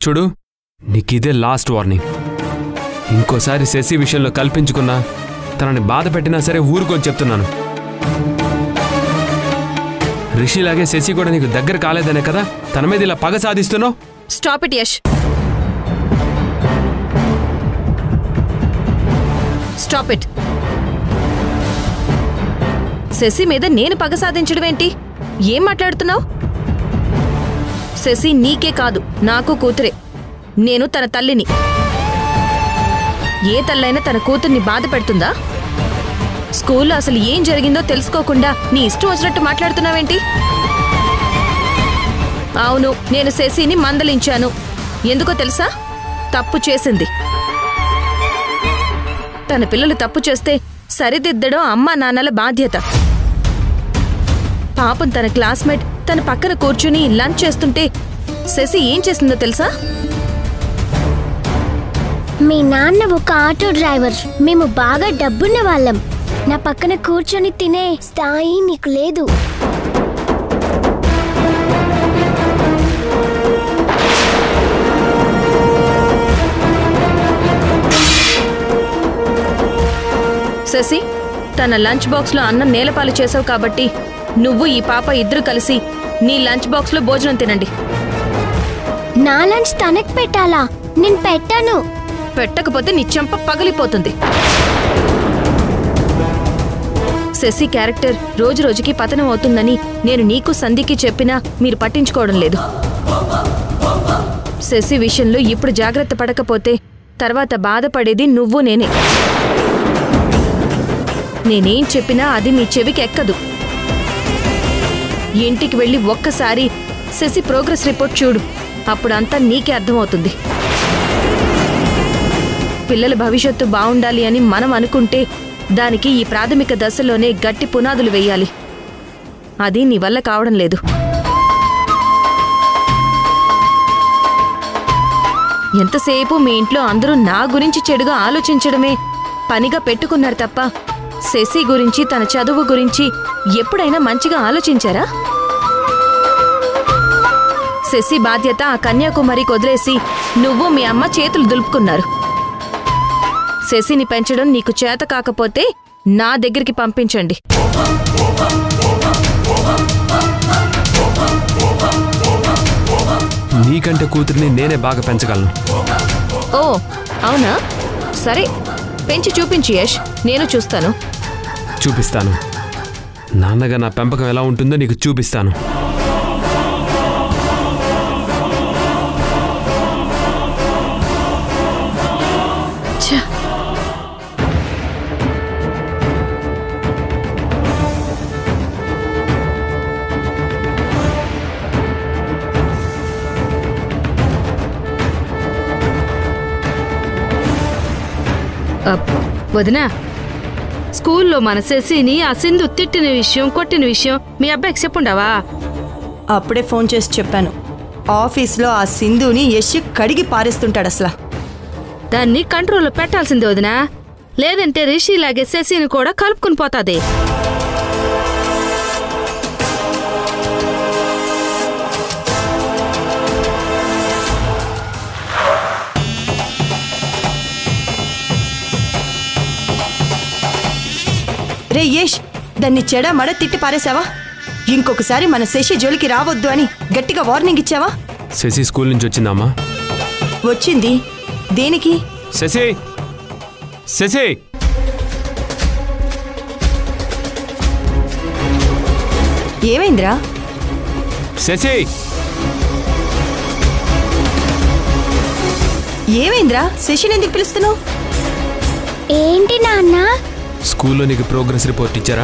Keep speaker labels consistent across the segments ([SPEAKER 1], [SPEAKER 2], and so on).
[SPEAKER 1] చూడు, నీకిదే last warning. ఇంకోసారి శశి విషయంలో కల్పించుకున్నా, తనని బాధ పెట్టినా సరే ఊరుకొని చెప్తున్నాను. రిషిలాగే శశి కూడా నీకు దగ్గర కాలేదనే కదా తన మీద ఇలా పగ సాధిస్తున్నావు.
[SPEAKER 2] Stop it Yash, stop it. Shashi మీద నేను పగ సాధించడం ఏంటి? ఏం మాట్లాడుతున్నావు? శశి నీకే కాదు, నాకు కూతురే. నేను తన తల్లిని. ఏ తల్లైనా తన కూతుర్ని బాధ పెడుతుందా? స్కూల్లో అసలు ఏం జరిగిందో తెలుసుకోకుండా నీ ఇష్టం వచ్చినట్టు మాట్లాడుతున్నావేంటి? అవును, నేను శశిని మందలించాను. ఎందుకో తెలుసా? తప్పు చేసింది. తన పిల్లలు తప్పు చేస్తే సరిదిద్దడం అమ్మా నాన్నల బాధ్యత. పాపం తన క్లాస్మేట్ తన పక్కన కూర్చుని లంచ్ చేస్తుంటే శశి ఏం చేసిందో తెలుసా?
[SPEAKER 3] మీ నాన్న ఒక ఆటో డ్రైవర్, మేము బాగా డబ్బున్న వాళ్ళం. నా పక్కన కూర్చొని తినే స్థాయి నీకు లేదు.
[SPEAKER 2] శశి, తన లంచ్ బాక్స్లో అన్నం నేలపాలు చేసావు కాబట్టి నువ్వు ఈ పాప ఇద్దరు కలిసి నీ లంచ్ బాక్స్లో భోజనం తినండి.
[SPEAKER 3] నా లంచ్ తనకు పెట్టాలా? నేను పెట్టాను.
[SPEAKER 2] పెట్టకపోతే నీ చెంప పగిలిపోతుంది. శశి క్యారెక్టర్ రోజు రోజుకి పతనం అవుతుందని నేను నీకు సంధికి చెప్పినా మీరు పట్టించుకోవడం లేదు. శశి విషయంలో ఇప్పుడు జాగ్రత్త పడకపోతే తర్వాత బాధపడేది నువ్వు నేనే. నేనేం చెప్పినా అది మీ చెవికి ఎక్కదు. ఇంటికి వెళ్ళి ఒక్కసారి శశి ప్రోగ్రెస్ రిపోర్ట్ చూడు, అప్పుడంతా నీకే అర్థమవుతుంది. పిల్లల భవిష్యత్తు బాగుండాలి అని మనం అనుకుంటే దానికి ఈ ప్రాథమిక దశలోనే గట్టి పునాదులు వేయాలి. అది నీ వల్ల కావడం లేదు. ఎంతసేపు మీ ఇంట్లో అందరూ నా గురించి చెడుగా ఆలోచించడమే పనిగా పెట్టుకున్నారు తప్ప శశి గురించి, తన చదువు గురించి ఎప్పుడైనా మంచిగా ఆలోచించారా? శశి బాధ్యత ఆ కన్యాకుమారికి వదిలేసి నువ్వు మీ అమ్మ చేతులు దులుపుకున్నారు. శశిని పెంచడం నీకు చేత కాకపోతే నా దగ్గరికి పంపించండి.
[SPEAKER 1] నీకంటే కూతురిని నేనే బాగా పెంచగలను.
[SPEAKER 2] ఓ అవునా? సరే, పెంచి చూపించు యష్, నేను చూస్తాను.
[SPEAKER 1] చూపిస్తాను. నాన్నగా నా పెంపకం ఎలా ఉంటుందో నీకు చూపిస్తాను.
[SPEAKER 4] వదినా, స్కూల్లో మన శశిని ఆ సింధు తిట్టిన విషయం, కొట్టిన విషయం మీ అబ్బాయికి చెప్పుండావా?
[SPEAKER 5] అప్పుడే ఫోన్ చేసి చెప్పాను. ఆఫీస్లో ఆ సింధుని యశ్ కడిగి పారేస్తుంటాడు. అసలు
[SPEAKER 4] దాన్ని కంట్రోల్లో పెట్టాల్సిందే వదినా, లేదంటే రిషిలాగే శశిని కూడా కలుపుకుని పోతాది.
[SPEAKER 5] రే యష్, దాన్ని చెడ మడ తిట్టి పారేశావా? ఇంకొకసారి మన శశి జోలికి రావద్దు అని గట్టిగా వార్నింగ్ ఇచ్చావా?
[SPEAKER 1] శశి స్కూల్ నుంచి వచ్చిందమ్మా?
[SPEAKER 5] వచ్చింది. దేనికి?
[SPEAKER 1] శశి, శశి,
[SPEAKER 5] ఏమైందిరా?
[SPEAKER 1] శశి,
[SPEAKER 5] ఏమైందిరా? శశిని ఎందుకు పిలుస్తున్నావు?
[SPEAKER 3] ఏంటి నాన్న?
[SPEAKER 1] స్కూల్లో నీకు ప్రోగ్రెస్ రిపోర్ట్ ఇచ్చారా?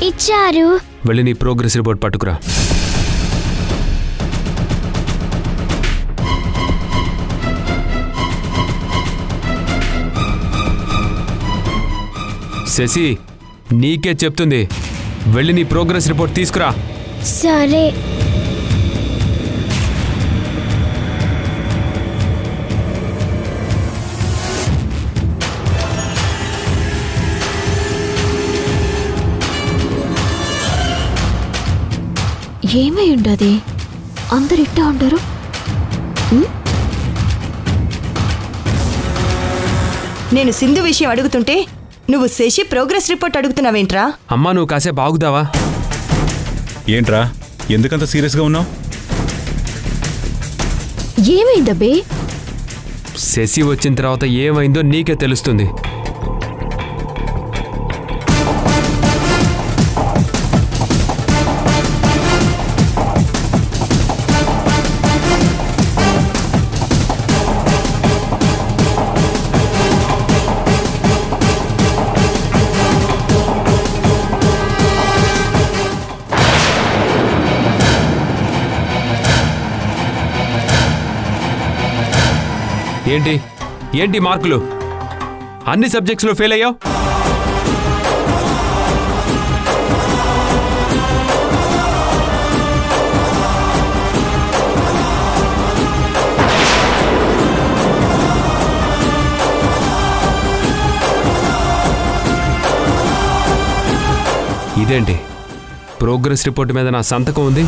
[SPEAKER 3] ఇచ్చారు.
[SPEAKER 1] వెళ్ళి నీ ప్రోగ్రెస్ రిపోర్ట్ పట్టుకురా. శశి, నీకే చెప్తుంది, వెళ్ళి నీ ప్రోగ్రెస్ రిపోర్ట్ తీసుకురా.
[SPEAKER 3] సరే.
[SPEAKER 2] ఏమై ఉండదు అందరు ఇట్టా ఉండరు.
[SPEAKER 5] నేను సింధు విషయం అడుగుతుంటే నువ్వు శశి ప్రోగ్రెస్ రిపోర్ట్ అడుగుతున్నావేంట్రా?
[SPEAKER 1] అమ్మా నువ్వు కాసేపు ఆగుదావా?
[SPEAKER 6] ఏంట్రా ఎందుకంత సీరియస్గా ఉన్నావు?
[SPEAKER 2] ఏమైందబ్బే?
[SPEAKER 1] శశి వచ్చిన తర్వాత ఏమైందో నీకే తెలుస్తుంది. ఏంటి ఏంటి మార్కులు? అన్ని సబ్జెక్ట్స్లో ఫెయిల్ అయ్యావు. ఇదేంటి ప్రోగ్రెస్ రిపోర్ట్ మీద నా సంతకం ఉంది?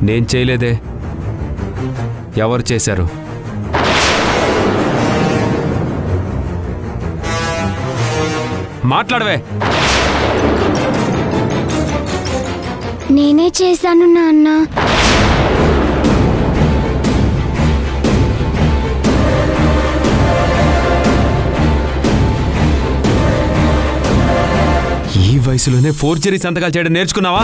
[SPEAKER 1] నేను చేయలేదే. ఎవరు చేశారు? మాట్లాడవే.
[SPEAKER 3] నేనే చేశాను నాన్న.
[SPEAKER 1] ఈ వయసులోనే ఫోర్జరీ సంతకాలు చేయడం నేర్చుకున్నావా?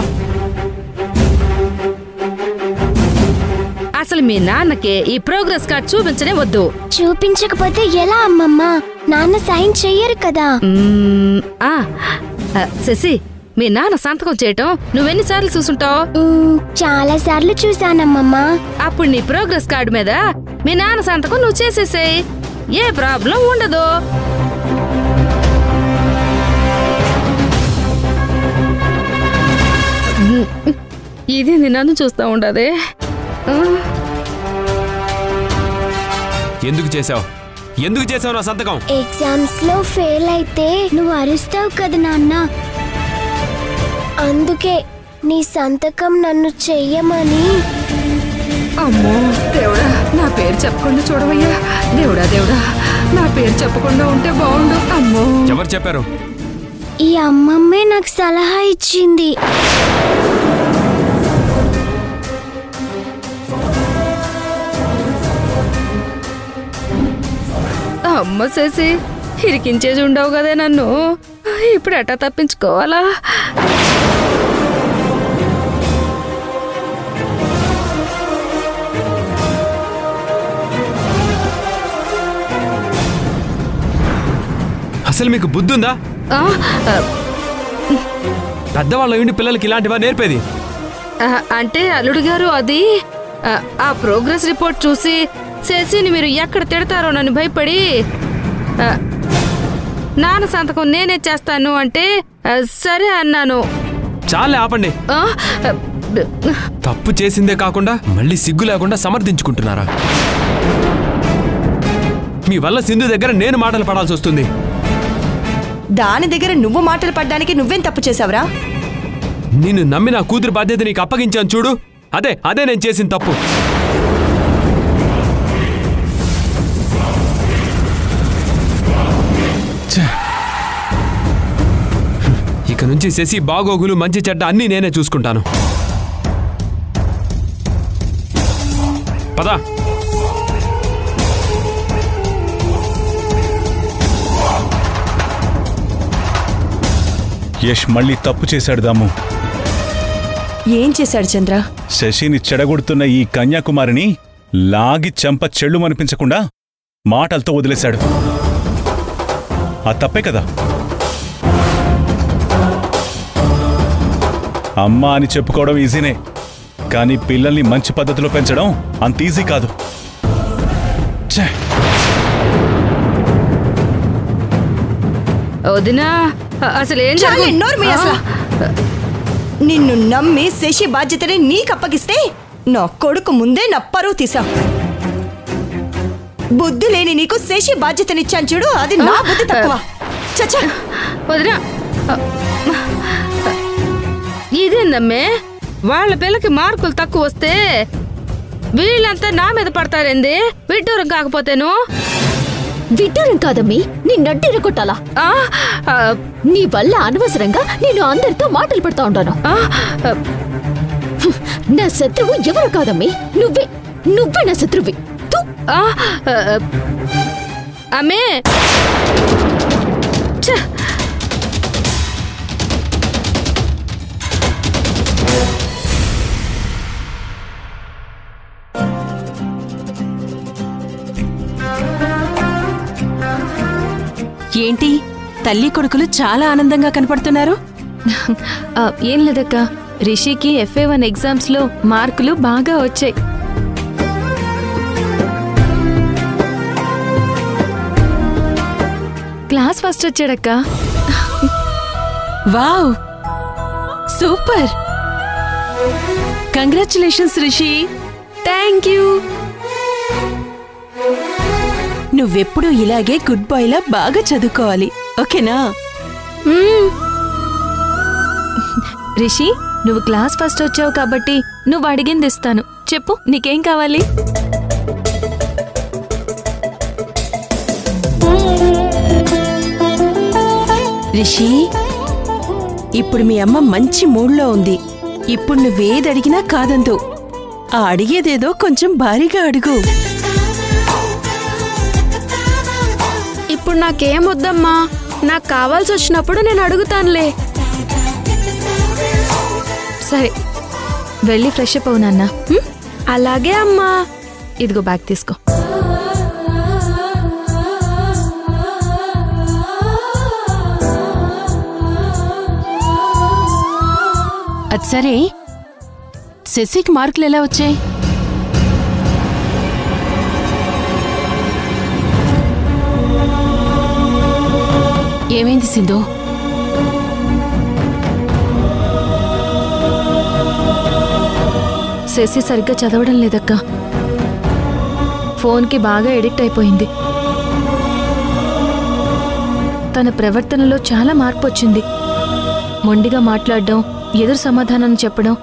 [SPEAKER 4] అసలు మీ నాన్నకి ఈ ప్రోగ్రెస్ కార్డ్ చూపించనే వద్దు.
[SPEAKER 3] చూపించకపోతే ఎలా అమ్మమ్మ? నాన్న సైన్ చెయ్యరు కదా.
[SPEAKER 4] శశి, మీ నాన్న సంతకం చేయటం నువ్వెన్నిసార్లు చూసుంటావు?
[SPEAKER 3] చాలా సార్లు చూసానమ్మమ్మ.
[SPEAKER 4] అప్పుడు నీ ప్రోగ్రెస్ కార్డు మీద మీ నాన్న సంతకం నువ్వు చేసేసేయ్. ఏ ప్రాబ్లం ఉండదు. ఇది నన్ను చూస్తా ఉండదే.
[SPEAKER 1] ఎందుకు చేసావు? ఎందుకు చేసావు నా సంతకం?
[SPEAKER 3] ఎగ్జామ్స్ లో ఫెయిల్ అయితే నువ్వు అరుస్తావు కదా నాన్న. అందుకే నీ సంతకం నన్ను చెయ్యమని.
[SPEAKER 4] అమ్మో దేవుడా, నా పేరు చెప్పకుండా చూడవయ్యా. దేవుడా దేవుడా, నా పేరు చెప్పకుండా ఉంటే బాగుండు. అమ్మో.
[SPEAKER 1] ఎవరు చెప్పారు?
[SPEAKER 3] ఈ అమ్మమ్మే నాకు సలహా ఇచ్చింది.
[SPEAKER 4] అమ్మ చేసి ఇరికించేసి ఉండవు కదే నన్ను. ఇప్పుడు ఎట్టా తప్పించుకోవాలా?
[SPEAKER 1] అసలు మీకు బుద్ధి ఉందా? పెద్దవాళ్ళ ఉండి పిల్లలకి ఇలాంటివా నేర్పేది?
[SPEAKER 4] అంటే అల్లుడు గారు, అది ఆ ప్రోగ్రెస్ రిపోర్ట్ చూసి శశిని మీరు ఎక్కడ తిడతారో నన్ను భయపడి నాన్న సంతకం నేనే చేస్తాను అంటే సరే అన్నాను.
[SPEAKER 1] చాలే ఆపండి. తప్పు చేసిందే కాకుండా మళ్ళీ సిగ్గు లేకుండా సమర్థించుకుంటున్నారా? మీ వల్ల సింధు దగ్గర నేను మాటలు పడాల్సి వస్తుంది.
[SPEAKER 5] దాని దగ్గర నువ్వు మాటలు పడ్డానికి నువ్వేం తప్పు చేసావురా?
[SPEAKER 1] నిన్ను నమ్మి నా కూతురు బాధ్యత నీకు అప్పగించాను చూడు, అదే నేను చేసిన తప్పు. ఇక నుంచి శశి బాగోగులు మంచి చెడ్డ అన్నీ నేనే చూసుకుంటాను. పదా.
[SPEAKER 6] యష్ మళ్ళీ తప్పు చేశాడు దాము.
[SPEAKER 5] ఏం చేశాడు చంద్ర?
[SPEAKER 6] శశిని చెడగొడుతున్న ఈ కన్యాకుమారిని లాగి చెంప చెళ్ళు మనిపించకుండా మాటలతో వదిలేశాడు. ఆ తప్పే కదా. అమ్మ అని చెప్పుకోవడం ఈజీనే, కానీ పిల్లల్ని మంచి పద్ధతిలో పెంచడం అంత ఈజీ కాదు.
[SPEAKER 4] వదినా, అసలు ఏం
[SPEAKER 5] నిన్ను నమ్మి శశి బాధ్యతని నీకు అప్పగిస్తే నా కొడుకు ముందే నా పరువు తీసావు. బుద్ధి లేని నీకు శశి బాధ్యతనిచ్చాను చూడు, అది నా బుద్ధి తక్కువ. చచ్చా
[SPEAKER 4] వదినా, ఇదేందమ్మే వాళ్ళ పిల్లకి మార్కులు తక్కువ వస్తే వీళ్ళంతా నా మీద పడతారేంది? విడ్డూరం కాకపోతేను.
[SPEAKER 7] విడ్డూరం కాదమ్మి, నీ నడ్డిర కొట్టాలా? నీ వల్ల అనవసరంగా నేను అందరితో మాటలు పడతా ఉంటాను. నా శత్రువు ఎవరు కాదమ్మి, నువ్వే నా శత్రువి.
[SPEAKER 4] అమ్మే
[SPEAKER 8] ఏంటి తల్లి కొడుకులు చాలా ఆనందంగా కనపడుతున్నారు?
[SPEAKER 2] ఏం లేదక్క, రిషికి FA1 ఎగ్జామ్స్ లో మార్కులు బాగా వచ్చాయి. క్లాస్ ఫస్ట్ వచ్చాడక్క.
[SPEAKER 8] Wow, super! Congratulations Rishi.
[SPEAKER 2] Thank you.
[SPEAKER 8] నువ్వెప్పుడు ఇలాగే గుడ్ బాయ్లా బాగా చదువుకోవాలి, ఓకేనా?
[SPEAKER 2] రిషి, నువ్వు క్లాస్ ఫస్ట్ వచ్చావు కాబట్టి నువ్వు అడిగింది ఇస్తాను. చెప్పు, నీకేం కావాలి?
[SPEAKER 8] రిషి, ఇప్పుడు మీ అమ్మ మంచి మూడ్లో ఉంది. ఇప్పుడు నువ్వేది అడిగినా కాదందు. ఆ అడిగేదేదో కొంచెం భారీగా అడుగు.
[SPEAKER 4] ఇప్పుడు నాకేం వద్దమ్మా, నాకు కావాల్సి వచ్చినప్పుడు నేను అడుగుతానులే.
[SPEAKER 2] సరే, వెళ్ళి ఫ్రెష్ అప్ అవు నాన్న.
[SPEAKER 4] అలాగే అమ్మా.
[SPEAKER 2] ఇదిగో బ్యాగ్ తీసుకో.
[SPEAKER 8] అది సరే, శశికి మార్కులు ఎలా వచ్చాయి? ఏమైంది సింధు?
[SPEAKER 2] శశి సరిగ్గా చదవడం లేదక్క. ఫోన్కి బాగా ఎడిక్ట్ అయిపోయింది. తన ప్రవర్తనలో చాలా మార్పు వచ్చింది. మొండిగా మాట్లాడడం, ఎదురు సమాధానం చెప్పడం,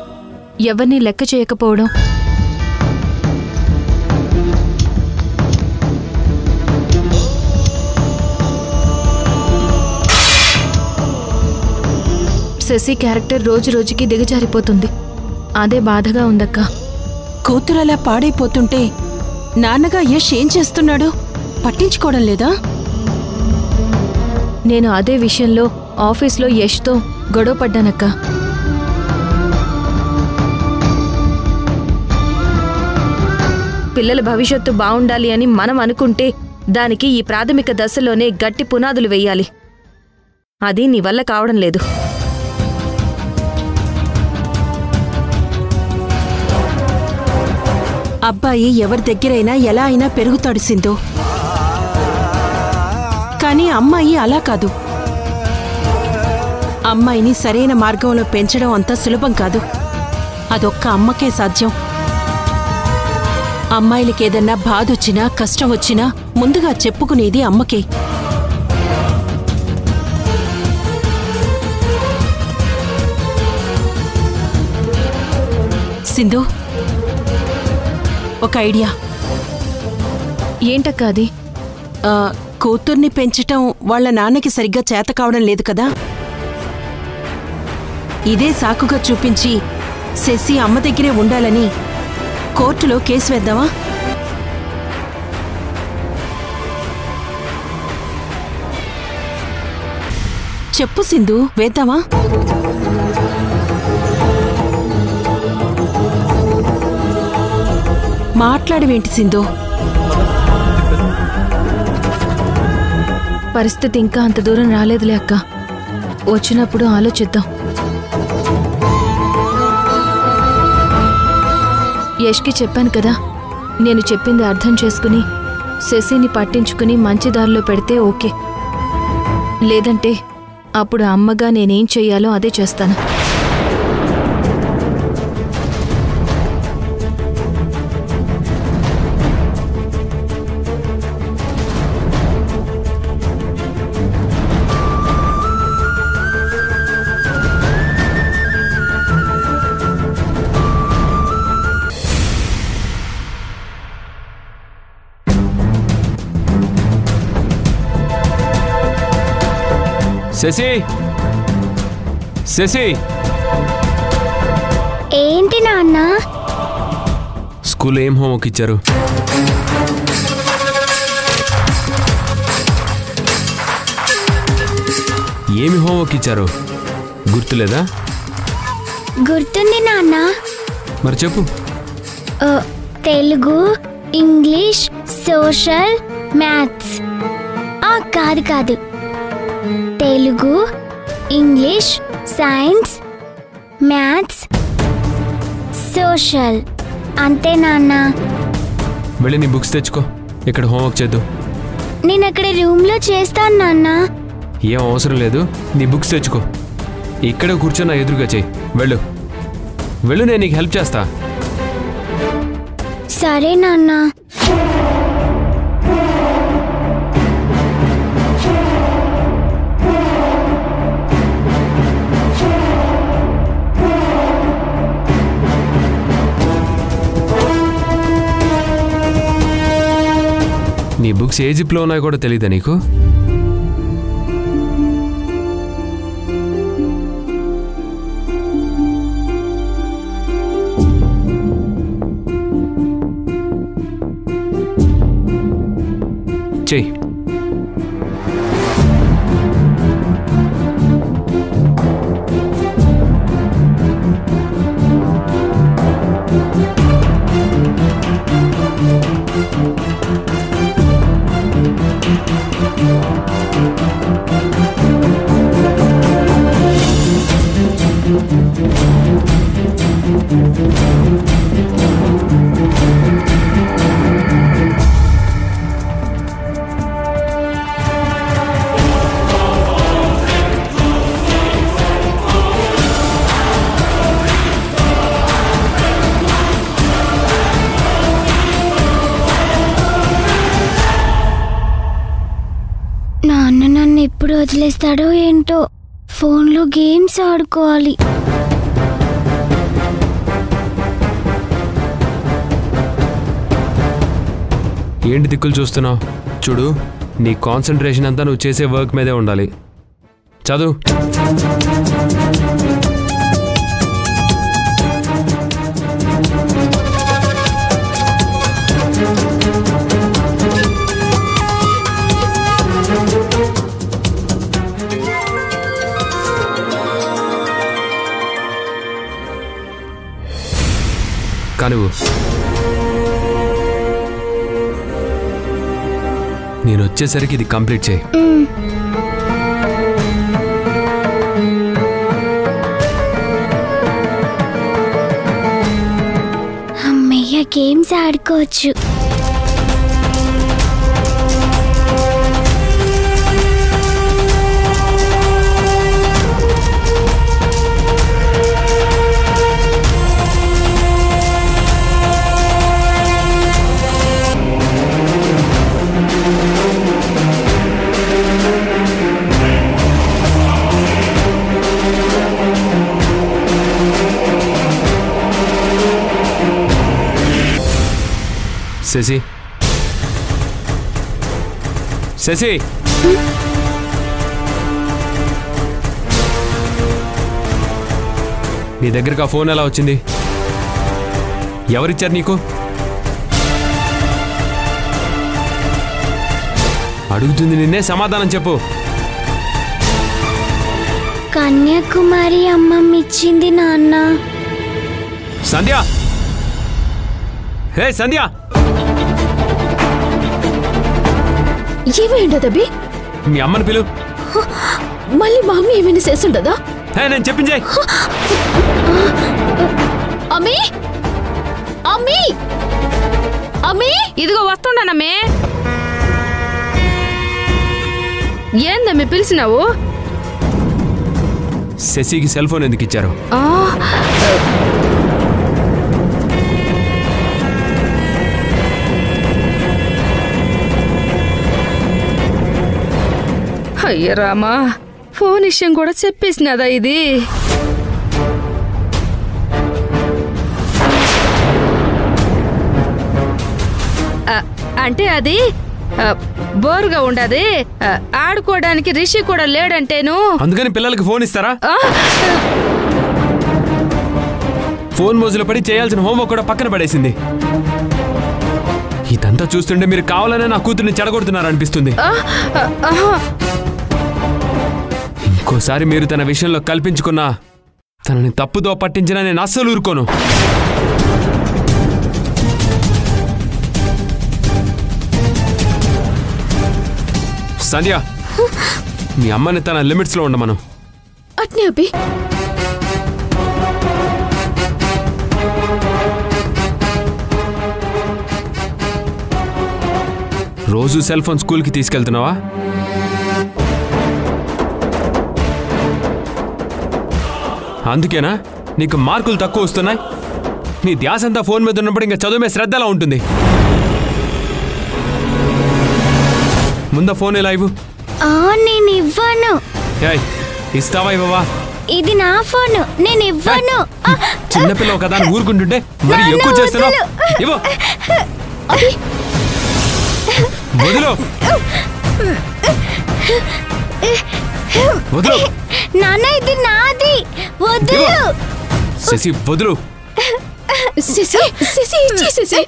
[SPEAKER 2] ఎవరిని లెక్క చేయకపోవడం. శశి క్యారెక్టర్ రోజు రోజుకి దిగజారిపోతుంది. అదే బాధగా ఉందక్క.
[SPEAKER 8] కూతురలా పాడైపోతుంటే నాన్నగా యష్ ఏం చేస్తున్నాడు? పట్టించుకోవడం లేదా?
[SPEAKER 2] నేను అదే విషయంలో ఆఫీస్లో యష్తో గొడవ పడ్డానక్క. పిల్లల భవిష్యత్తు బావుండాలి అని మనం అనుకుంటే దానికి ఈ ప్రాథమిక దశలోనే గట్టి పునాదులు వెయ్యాలి. అది నీ వల్ల కావడం లేదు.
[SPEAKER 8] అబ్బాయి ఎవరి దగ్గరైనా ఎలా అయినా పెరుగుతాడు సింధు. కానీ అమ్మాయి అలా కాదు. అమ్మాయిని సరైన మార్గంలో పెంచడం అంత సులభం కాదు. అదొక్క అమ్మకే సాధ్యం. అమ్మాయిలకేదన్నా బాధొచ్చినా కష్టం వచ్చినా ముందుగా చెప్పుకునేది అమ్మకే. సింధు, ఒక ఐడియా.
[SPEAKER 2] ఏంటక్క అది?
[SPEAKER 8] కూతుర్ని పెంచటం వాళ్ళ నాన్నకి సరిగ్గా చేత కావడం లేదు కదా. ఇదే సాకుగా చూపించి శశి అమ్మ దగ్గరే ఉండాలని కోర్టులో కేసు వేద్దామా? చెప్పు సింధు, వేద్దామా? మాట్లాడవేంటి సింధు?
[SPEAKER 2] పరిస్థితి ఇంకా అంత దూరం రాలేదులే అక్క. వచ్చినప్పుడు ఆలోచిద్దాం. యష్కి చెప్పాను కదా, నేను చెప్పింది అర్థం చేసుకుని శశిని పట్టించుకుని మంచి దారిలో పెడితే ఓకే. లేదంటే అప్పుడు అమ్మగా నేనేం చెయ్యాలో అదే చేస్తాను.
[SPEAKER 1] శశి శశి
[SPEAKER 3] ఏంటి నాన్న?
[SPEAKER 1] స్కూల్లో ఏం హోంవర్క్ ఇచ్చారు? ఏమి హోంవర్క్ ఇచ్చారు గుర్తులేదా?
[SPEAKER 3] గుర్తుంది నాన్న.
[SPEAKER 1] మరి చెప్పు.
[SPEAKER 3] Telugu, English, social, maths. కాదు Telugu, English, science, maths, social. అంతే నాన్న.
[SPEAKER 1] వెళ్ళి నీ బుక్స్ తెచ్చుకో, ఇక్కడ హోంవర్క్ చేద్దాం.
[SPEAKER 3] నేను అక్కడ రూమ్లో చేస్తాను నాన్న.
[SPEAKER 1] ఏం అవసరం లేదు, నీ బుక్స్ తెచ్చుకో. ఇక్కడే కూర్చొని నా ఎదురుగా చెయ్యి. వెళ్ళు వెళ్ళు, నేను నీకు హెల్ప్ చేస్తా.
[SPEAKER 3] సరే నాన్న.
[SPEAKER 1] నీ బుక్స్ ఏ జిప్లో ఉన్నాయో కూడా తెలీదా నీకు? చెయ్యి.
[SPEAKER 3] నాన్న నన్ను ఎప్పుడు వదిలేస్తాడో ఏంటో. ఫోన్లో గేమ్స్ ఆడుకోవాలి.
[SPEAKER 1] ఏంటి దిక్కులు చూస్తున్నావు? చూడు, నీ కాన్సన్ట్రేషన్ అంతా నువ్వు చేసే వర్క్ మీదే ఉండాలి. చదువు. కానివ్వు. నేను వచ్చేసరికి ఇది కంప్లీట్ చేయి.
[SPEAKER 3] అమ్మయ్య, గేమ్స్ ఆడుకోవచ్చు.
[SPEAKER 1] శశి, శశి, నీ దగ్గరికి ఆ ఫోన్ ఎలా వచ్చింది? ఎవరిచ్చారు నీకు? అడుగుతుంది నిన్నే, సమాధానం చెప్పు.
[SPEAKER 3] కన్యాకుమారి అమ్మమ్మ ఇచ్చింది నాన్న.
[SPEAKER 1] సంధ్య, హే సంధ్య.
[SPEAKER 7] ఏమైండదబ్బి?
[SPEAKER 1] మీ అమ్మని పిలు.
[SPEAKER 7] మళ్ళీ మా అమ్మ ఏమైనా చేస్తుండదా?
[SPEAKER 1] నేను చెప్పించే.
[SPEAKER 7] అమ్మి, అమ్మి, అమ్మి,
[SPEAKER 4] ఇదిగో వస్తుండనమ్మే. ఏందమ్మి పిలిచినావు?
[SPEAKER 1] శశికి సెల్ ఫోన్ ఎందుకు ఇచ్చారు?
[SPEAKER 4] అయ్య రామా, ఫోన్ విషయం కూడా చెప్పేసినదా ఇది? అంటే అది బోరుగా ఉండదు. ఆడుకోవడానికి రిషి కూడా లేడంటేను.
[SPEAKER 1] అందుకని పిల్లలకి ఫోన్ ఇస్తారా?
[SPEAKER 4] ఆ,
[SPEAKER 1] ఫోన్ మోజులో పడి చేయాల్సిన హోంవర్క్ కూడా పక్కన పడేసింది. ఇదంతా చూస్తుంటే మీరు కావాలనే నా కూతుర్ని చెడగొడుతున్నారనిపిస్తుంది. ఇంకోసారి మీరు తన విషయంలో కల్పించుకున్నా, తనని తప్పుదో పట్టించినా నేను అస్సలు ఊరుకోను. సంధ్య, మీ అమ్మని తన లిమిట్స్లో ఉండమను.
[SPEAKER 7] అట్నే అబ్బి.
[SPEAKER 1] రోజు సెల్ ఫోన్ స్కూల్కి తీసుకెళ్తున్నావా? అందుకేనా నీకు మార్కులు తక్కువ వస్తున్నాయి? నీ ధ్యాస అంతా ఫోన్ మీద ఉన్నప్పుడు ఇంకా చదువు మీద శ్రద్ధలా ఉంటుంది. ముందా ఫోన్ ఎలా ఇవ్వు.
[SPEAKER 3] నేను ఇవ్వను.
[SPEAKER 1] ఏయ్, ఇస్తావా ఇవ్వవా?
[SPEAKER 3] ఇది నా ఫోన్, నేను ఇవ్వను.
[SPEAKER 1] చిన్నపిల్లవు కదా అని ఊరుకుంటుంటే మరి ఎక్కువ చేస్తున్నావు. ఇవ్వు. వదిలో వదిలో.
[SPEAKER 3] నాన్న ఇది నాది, వదులు.
[SPEAKER 1] శశి వదులు.
[SPEAKER 7] శశి శశి ఇచ్చి శశి.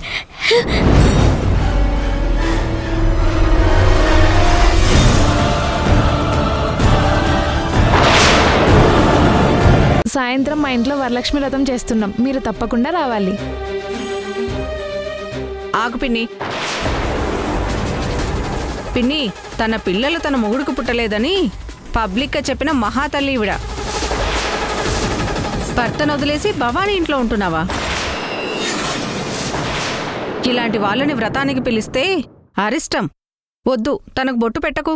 [SPEAKER 9] సాయంత్రం మా ఇంట్లో వరలక్ష్మి వ్రతం చేస్తున్నాం, మీరు తప్పకుండా రావాలి.
[SPEAKER 8] ఆగు పిన్ని. పిన్ని, తన పిల్లలు తన మొగుడుకు పుట్టలేదని పబ్లిక్గా చెప్పిన మహాతల్లి ఈవిడ. భర్తను వదిలేసి భవానీ ఇంట్లో ఉంటున్నావా? ఇలాంటి వాళ్ళని వ్రతానికి పిలిస్తే అరిష్టం. వద్దు, తనకు బొట్టు పెట్టకు.